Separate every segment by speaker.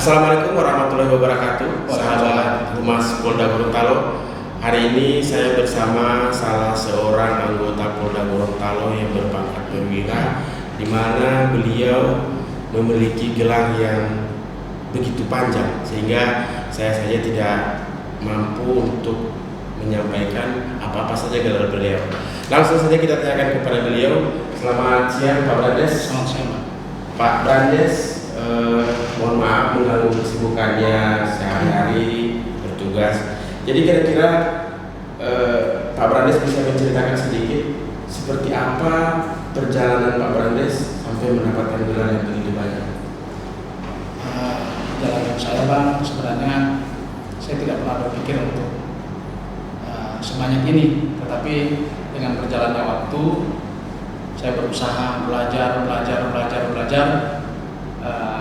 Speaker 1: Assalamualaikum warahmatullahi wabarakatuh, sahabat Humas Polda Gorontalo. Hari ini saya bersama salah seorang anggota Polda Gorontalo yang berpangkat perwira, di mana beliau memiliki gelar yang begitu panjang sehingga saya saja tidak mampu untuk menyampaikan apa-apa saja gelar beliau. Langsung saja kita tanyakan kepada beliau. Selamat siang Pak Brandes.
Speaker 2: Selamat siang
Speaker 1: Pak Brandes, mohon maaf mengganggu kesibukannya sehari-hari bertugas. Jadi kira-kira Pak Brandes bisa menceritakan sedikit seperti apa perjalanan Pak Brandes sampai mendapatkan gelar yang begitu banyak?
Speaker 2: Perjalanan saya Bang, sebenarnya saya tidak pernah berpikir untuk sebanyak ini, tetapi dengan berjalannya waktu saya berusaha belajar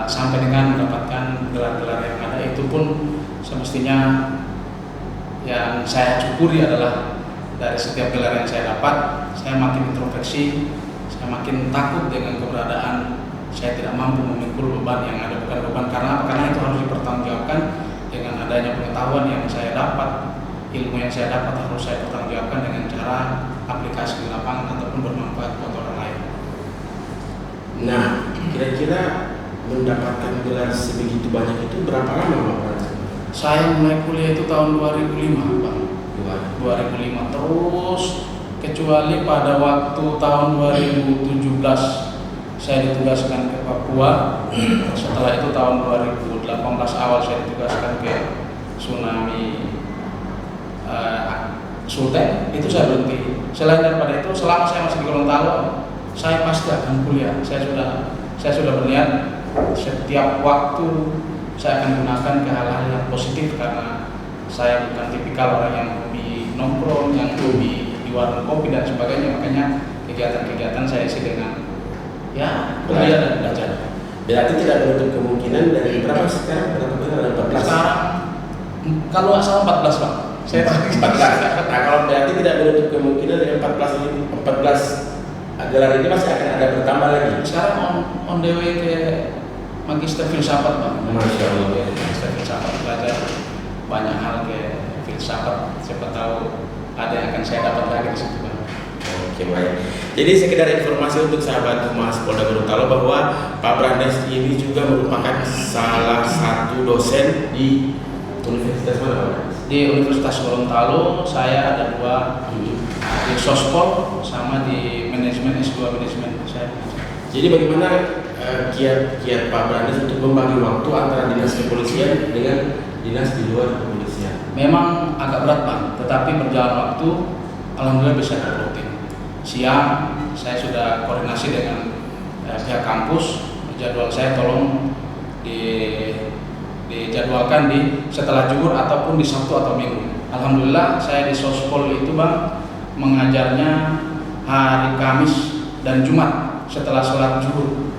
Speaker 2: sampai dengan mendapatkan gelar-gelar yang ada. Itu pun semestinya yang saya syukuri adalah dari setiap gelar yang saya dapat, saya makin introspeksi, saya makin takut dengan keberadaan saya tidak mampu memikul beban yang ada. Bukan beban karena itu harus dipertanggungjawabkan dengan adanya pengetahuan yang saya dapat, ilmu yang saya dapat harus saya pertanggungjawabkan dengan cara aplikasi di lapangan ataupun bermanfaat buat orang lain.
Speaker 1: Nah, kira-kira mendapatkan gelar sebegitu banyak itu berapa lama Pak Brandes?
Speaker 2: Saya mulai kuliah itu tahun 2005 Bang. 2005 terus, kecuali pada waktu tahun 2017 saya ditugaskan ke Papua. Setelah itu tahun 2018 awal saya ditugaskan ke Tsunami Sultan, itu saya berhenti. Selain daripada itu, selama saya masih di Gorontalo, saya pasti akan kuliah. Saya sudah berniat setiap waktu saya akan gunakan ke hal-hal yang positif, karena saya bukan tipikal orang yang hobi nongkrong, yang hobi di warung kopi dan sebagainya. Makanya kegiatan-kegiatan saya isi dengan kuliah dan belajar.
Speaker 1: Berarti tidak menutup kemungkinan dari berapa sekarang? Berapa benar? 14?
Speaker 2: Sekarang kalau nggak salah 14 Bang. Saya
Speaker 1: 14. Nah, kalau berarti tidak menutup kemungkinan dari 14 gelar ini masih akan ada bertambah lagi.
Speaker 2: Sekarang on the way ke Magister Filsafat Bang.
Speaker 1: Masya Allah.
Speaker 2: Magister Filsafat, belajar banyak hal ke filsafat. Siapa tahu ada yang akan saya dapat lagi di situ Bang.
Speaker 1: Oke, baik. Jadi sekedar informasi untuk sahabat Humas Polda Gorontalo bahwa Pak Brandes ini juga merupakan salah satu dosen di Universitas mana Pak?
Speaker 2: Di Universitas Gorontalo saya ada 2, di Sospol sama di manajemen S2 manajemen saya.
Speaker 1: Jadi bagaimana kiat Pak Brandes untuk membagi waktu antara dinas kepolisian dengan dinas di luar kepolisian?
Speaker 2: Memang agak berat Bang, tetapi berjalan waktu alhamdulillah bisa terrutin. Siang saya sudah koordinasi dengan pihak kampus, jadwal saya tolong dijadwalkan di setelah zuhur ataupun di Sabtu atau Minggu. Alhamdulillah saya di Sospol itu Bang mengajarnya hari Kamis dan Jumat setelah sholat zuhur.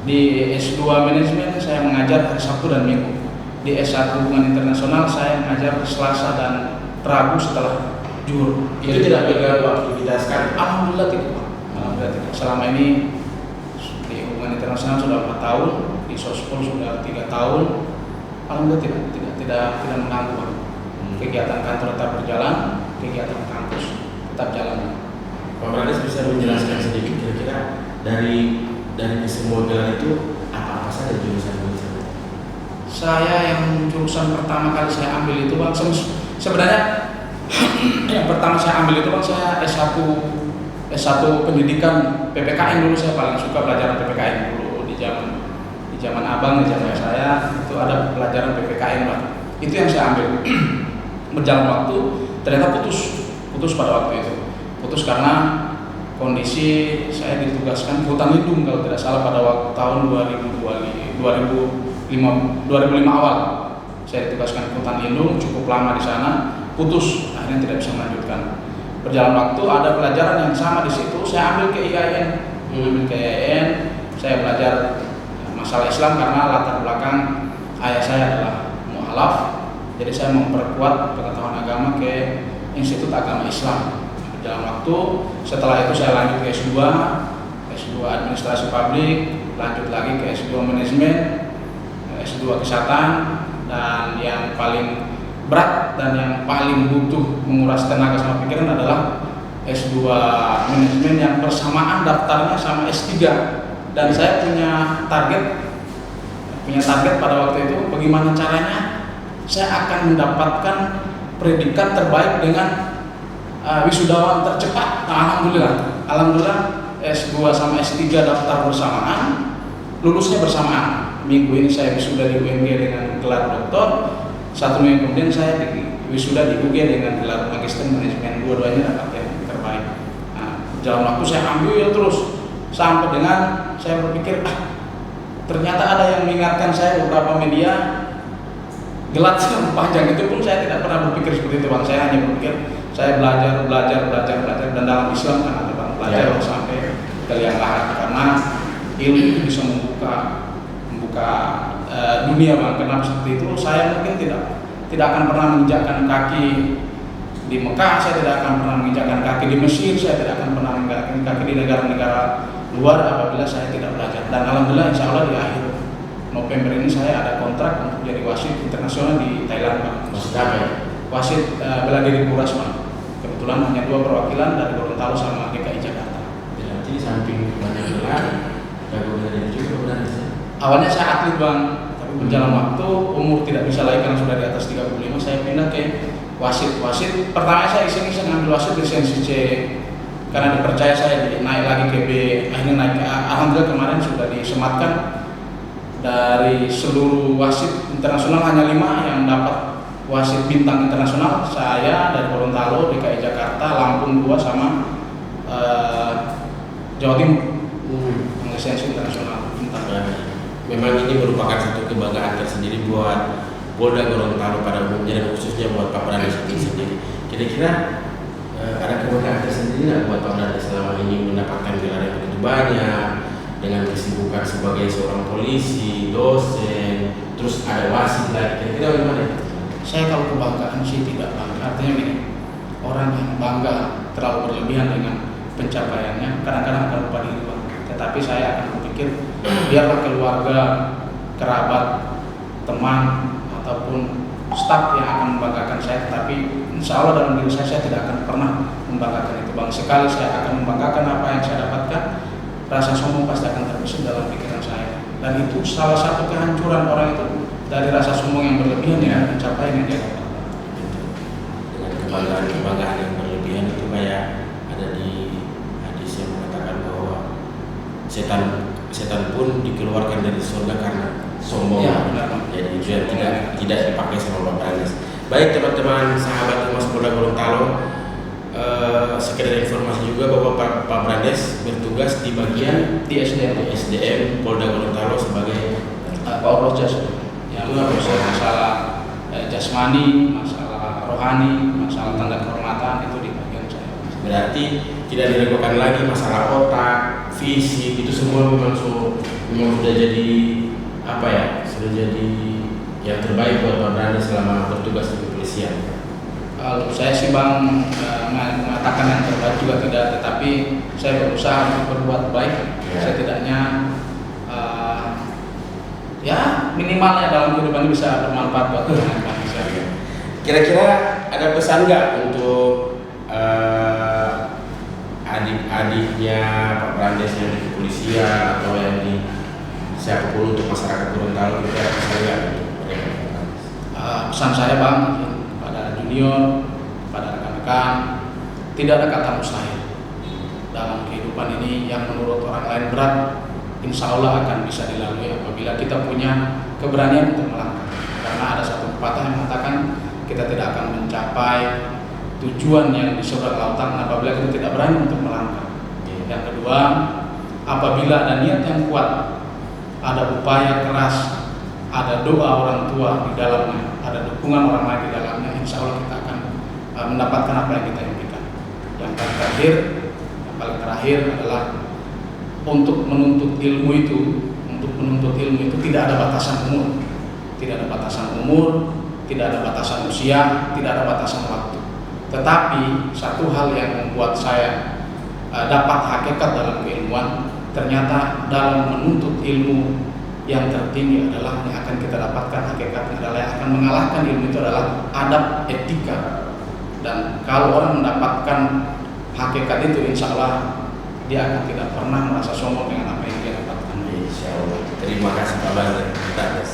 Speaker 2: Di S2 manajemen saya mengajar hari Sabtu dan Minggu. Di S1 hubungan internasional saya mengajar Selasa dan Rabu setelah zuhur.
Speaker 1: Itu tidak mengganggu aktivitas kan?
Speaker 2: Alhamdulillah tidak Pak. Alhamdulillah tidak. Selama ini di hubungan internasional sudah 4 tahun, di Sospol sudah 3 tahun. Alhamdulillah tidak mengganggu Pak. Kegiatan kantor tetap berjalan, kegiatan kampus tetap jalan.
Speaker 1: Pak Brandes bisa menjelaskan sedikit kira-kira dari semua gelar itu apa saja jurusan-jurusan?
Speaker 2: Saya yang jurusan pertama kali saya ambil itu Bang, sebenarnya yang pertama saya ambil itu Bang, saya S1 pendidikan PPKN dulu. Saya paling suka pelajaran PPKN dulu di zaman abang, di zaman saya itu ada pelajaran PPKN Bang. Itu yang saya ambil. Berjalan waktu ternyata putus pada waktu itu. Putus karena kondisi saya ditugaskan ke hutan lindung kalau tidak salah pada waktu tahun 2005 awal. Saya ditugaskan ke hutan lindung, cukup lama di sana, putus, akhirnya tidak bisa melanjutkan. Berjalan waktu ada pelajaran yang sama di situ, saya ambil ke IAIN. Saya belajar masalah Islam karena latar belakang ayah saya adalah mu'alaf. Jadi saya memperkuat pengetahuan agama ke Institut Agama Islam. Berjalan waktu, setelah itu saya lanjut ke S2 Administrasi Publik, lanjut lagi ke S2 Manajemen, S2 kesehatan, dan yang paling berat dan yang paling butuh menguras tenaga sama pikiran adalah S2 manajemen yang bersamaan daftarnya sama S3. Dan saya punya target pada waktu itu, bagaimana caranya saya akan mendapatkan predikat terbaik dengan wisudawan tercepat. Nah, alhamdulillah S2 sama S3 daftar bersamaan, lulusnya bersamaan. Minggu ini saya wisuda di UMG dengan gelar doktor, 1 minggu kemudian saya wisuda di UG dengan gelar magister manajemen. Dua-duanya dapat yang terbaik. Nah, dalam waktu saya ambil terus sampai dengan saya berpikir, ternyata ada yang mengingatkan saya, beberapa media gelat panjang, itu pun saya tidak pernah berpikir seperti itu, Bang. Saya hanya berpikir saya belajar, dan dalam Islam kan ada, Bang, belajar sampai ke liang lahat, karena ilmu itu bisa membuka dunia, Bang. Kenapa seperti itu? Saya mungkin tidak akan pernah menginjakkan kaki di Mekah, saya tidak akan pernah menginjakkan kaki di Mesir, saya tidak akan pernah menginjakkan kaki di negara-negara luar apabila saya tidak belajar. Dan alhamdulillah, insya Allah di akhir November ini saya ada kontrak untuk jadi wasit internasional di Thailand, Pak. Wasit bela diri kuras, Pak. Kebetulan hanya 2 perwakilan dari Gorontalo sama DKI Jakarta.
Speaker 1: Berarti samping banyak gelar, jago bela diri juga benar sih.
Speaker 2: Awalnya saya atlet, Bang, tapi berjalan waktu, umur tidak bisa lagi karena sudah di atas 35, saya pindah ke wasit. Pertama saya iseng-iseng ambil wasit lisensi C, karena dipercaya saya naik lagi ke B, akhirnya naik. Alhamdulillah kemarin sudah disematkan dari seluruh wasit internasional hanya 5 yang dapat wasit bintang internasional. Saya dari Gorontalo, DKI Jakarta, Lampung 2 sama Jawa Timur yang lisensi internasional bintang.
Speaker 1: Memang ini merupakan satu kebanggaan tersendiri buat Polda Gorontalo pada umumnya dan khususnya buat Pak Brandes itu sendiri. Kira-kira ada kebanggaan tersendiri nggak buat Pak Brandes selama ini mendapatkan gelar yang begitu banyak, dengan kesibukan sebagai seorang polisi, dosen, terus ada wasit lagi. Kira-kira bagaimana?
Speaker 2: Saya kalau kebanggaan sih tidak bangga. Artinya gini, orang yang bangga terlalu berlebihan dengan pencapaiannya kadang-kadang akan lupa diri, Bang. Tetapi saya akan berpikir, biarlah keluarga, kerabat, teman ataupun staf yang akan membanggakan saya, tetapi insya Allah dalam diri saya tidak akan pernah membanggakan itu, Bang. Sekali saya akan membanggakan apa yang saya dapatkan, rasa sombong pasti akan terbesit dalam pikiran saya. Dan itu salah satu kehancuran orang itu, dari rasa sombong yang berlebihan ya mencapai yang dia dapat.
Speaker 1: Dengan kebanggaan yang berlebihan itu kayak ada di hadis yang mengatakan bahwa setan pun dikeluarkan dari surga karena sombong.
Speaker 2: Ya, benar.
Speaker 1: Jadi itu yang tidak dipakai sama Pak Brandes. Baik teman-teman sahabat Humas Polda Gorontalo, sekedar informasi juga bahwa Pak Brandes bertugas di bagian
Speaker 2: Di
Speaker 1: SDM Polda Gorontalo sebagai
Speaker 2: Pak Jas, yang masalah jasmani, masalah rohani, masalah tanda kehormatan itu di bagian saya.
Speaker 1: Berarti tidak diragukan lagi masalah otak, fisik, itu semua memang sudah jadi apa ya? Sudah jadi yang terbaik buat Pak Brandes selama bertugas di kepolisian.
Speaker 2: Kalau saya sih, Bang, mengatakan yang terbaik juga tidak, tetapi saya berusaha untuk berbuat baik. Setidaknya ya minimalnya dalam kehidupan ini bisa bermanfaat buat orang lain.
Speaker 1: Kira-kira ada pesan nggak untuk adik-adiknya Pak Brandes yang di kepolisian atau yang di siapapun untuk masyarakat Gorontalo, kira-kira pesan nggak untuk mereka?
Speaker 2: Pesan saya, Bang, pada junior, pada rekan-rekan, tidak ada kata mustahil dalam kehidupan ini. Yang menurut orang lain berat, insya Allah akan bisa dilalui apabila kita punya keberanian untuk melangkah. Karena ada satu pepatah yang mengatakan kita tidak akan mencapai tujuan yang di seberang lautan apabila kita tidak berani untuk melangkah. Yang kedua, apabila ada niat yang kuat, ada upaya keras, ada doa orang tua di dalamnya, ada dukungan orang lain di dalamnya, insya Allah kita akan mendapatkan apa yang kita impikan. Yang paling terakhir adalah untuk menuntut ilmu itu tidak ada batasan umur, tidak ada batasan usia, tidak ada batasan waktu. Tetapi satu hal yang membuat saya dapat hakikat dalam keilmuan, ternyata dalam menuntut ilmu yang tertinggi adalah yang akan kita dapatkan hakikatnya adalah yang akan mengalahkan ilmu itu adalah adab etika. Dan kalau orang mendapatkan hakikat itu, insya Allah dia akan tidak pernah merasa sombong dengan apa yang dia dapatkan.
Speaker 1: Insya Allah. Terima kasih Pak Brandes.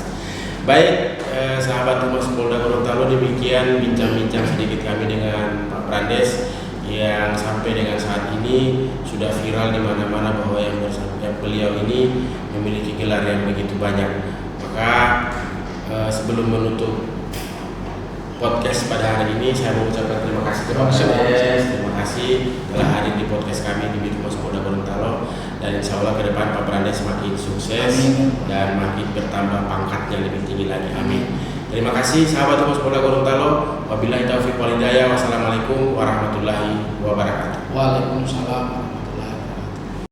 Speaker 1: Baik, sahabat Humas Polda Gorontalo, demikian bincang-bincang sedikit kami dengan Pak Brandes yang sampai dengan saat ini sudah viral di mana-mana bahwa yang bersangkutan beliau ini memiliki gelar yang begitu banyak. Maka sebelum menutup podcast pada hari ini, saya mau ucapkan terima kasih kepada Pak Brandes. Terima kasih telah hadir di podcast kami di Humas Polda Gorontalo, dan insya Allah ke depan Pak Brandes semakin sukses dan makin bertambah pangkatnya lebih tinggi lagi. Amin. Terima kasih sahabat Humas Polda Gorontalo. Wabillahi taufiq wal hidayah. Wassalamualaikum warahmatullahi wabarakatuh.
Speaker 2: Waalaikumsalam.